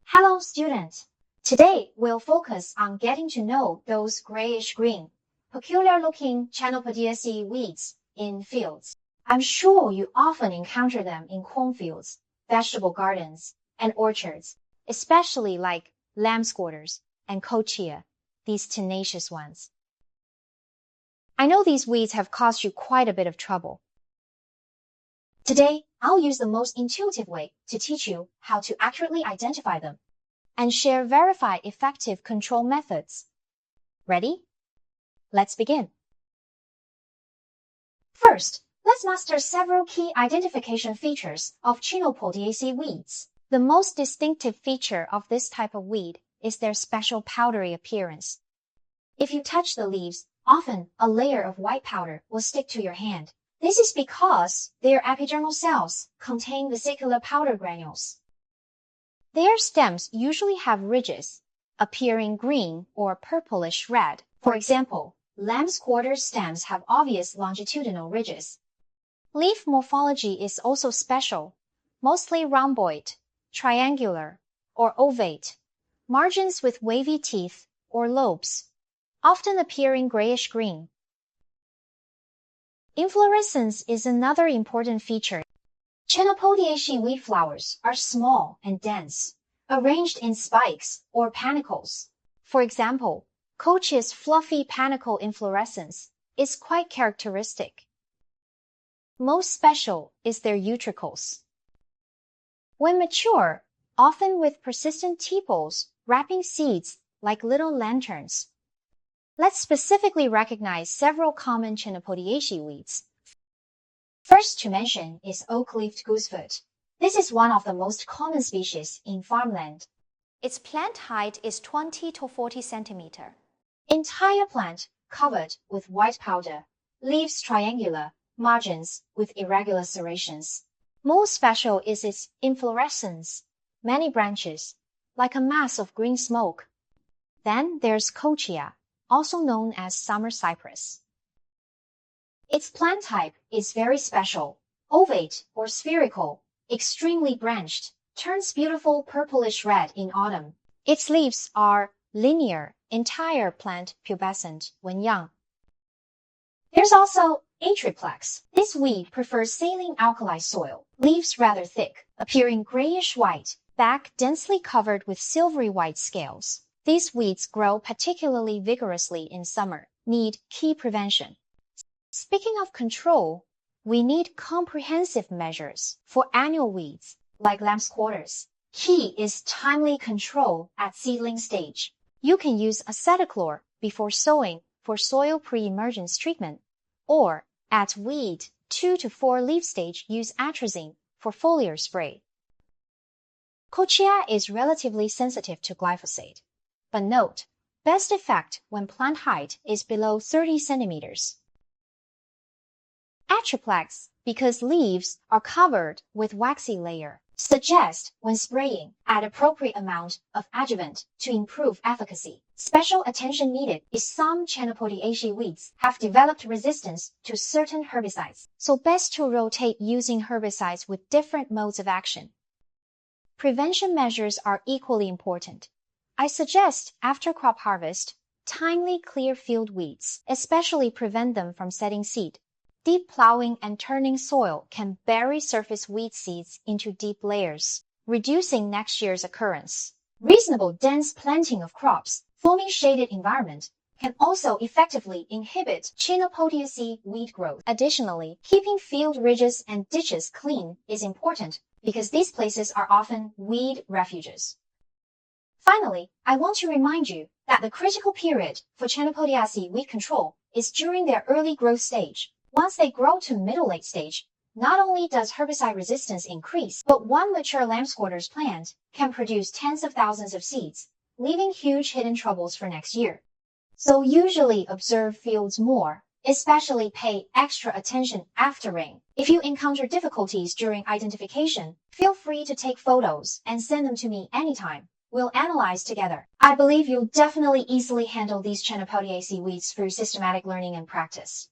Hello, students! Today, we'll focus on getting to know those grayish-green, peculiar-looking Chenopodiaceae weeds in fields. I'm sure you often encounter them in cornfields, vegetable gardens, and orchards, especially like lamb's quarters and kochia, these tenacious ones. I know these weeds have caused you quite a bit of trouble. Today, I'll use the most intuitive way to teach you how to accurately identify them and share verified effective control methods. Ready? Let's begin. First, let's master several key identification features of Chenopodiaceae weeds. The most distinctive feature of this type of weed is their special powdery appearance. If you touch the leaves, often a layer of white powder will stick to your hand. This is because their epidermal cells contain vesicular powder granules. Their stems usually have ridges, appearing green or purplish red. For example, lamb's quarter stems have obvious longitudinal ridges. Leaf morphology is also special, mostly rhomboid, triangular, or ovate, margins with wavy teeth or lobes, often appearing grayish-green. Inflorescence is another important feature. Chenopodiaceae weed flowers are small and dense, arranged in spikes or panicles. For example, kochia's fluffy panicle inflorescence is quite characteristic. Most special is their utricles. When mature, often with persistent tepals wrapping seeds like little lanterns. Let's specifically recognize several common Chenopodiaceae weeds. First to mention is oak-leaved goosefoot. This is one of the most common species in farmland. Its plant height is 20 to 40 centimeter. Entire plant covered with white powder, leaves triangular, margins with irregular serrations. Most special is its inflorescence, many branches, like a mass of green smoke. Then there's kochia, also known as summer cypress. Its plant type is very special, ovate or spherical, extremely branched, turns beautiful purplish red in autumn. Its leaves are linear, entire plant pubescent when young. There's also atriplex. This weed prefers saline alkali soil, leaves rather thick, appearing grayish-white, back densely covered with silvery white scales. These weeds grow particularly vigorously in summer, need key prevention. Speaking of control, we need comprehensive measures for annual weeds, like lamb's quarters. Key is timely control at seedling stage. You can use acetochlor before sowing for soil pre-emergence treatment, or at weed 2 to 4 leaf stage use atrazine for foliar spray. Kochia is relatively sensitive to glyphosate. But note, best effect when plant height is below 30 centimeters. Atriplex, because leaves are covered with waxy layer, suggest when spraying add appropriate amount of adjuvant to improve efficacy. Special attention needed is some Chenopodiaceae weeds have developed resistance to certain herbicides, so best to rotate using herbicides with different modes of action. Prevention measures are equally important. I suggest after crop harvest, timely clear field weeds, especially prevent them from setting seed. Deep plowing and turning soil can bury surface weed seeds into deep layers, reducing next year's occurrence. Reasonable dense planting of crops, forming shaded environment, can also effectively inhibit Chenopodiaceae weed growth. Additionally, keeping field ridges and ditches clean is important because these places are often weed refuges. Finally, I want to remind you that the critical period for Chenopodiaceae weed control is during their early growth stage. Once they grow to middle-late stage, not only does herbicide resistance increase, but one mature lamb's quarters plant can produce tens of thousands of seeds, leaving huge hidden troubles for next year. So usually observe fields more, especially pay extra attention after rain. If you encounter difficulties during identification, feel free to take photos and send them to me anytime. We'll analyze together. I believe you'll definitely easily handle these Chenopodiaceae weeds through systematic learning and practice.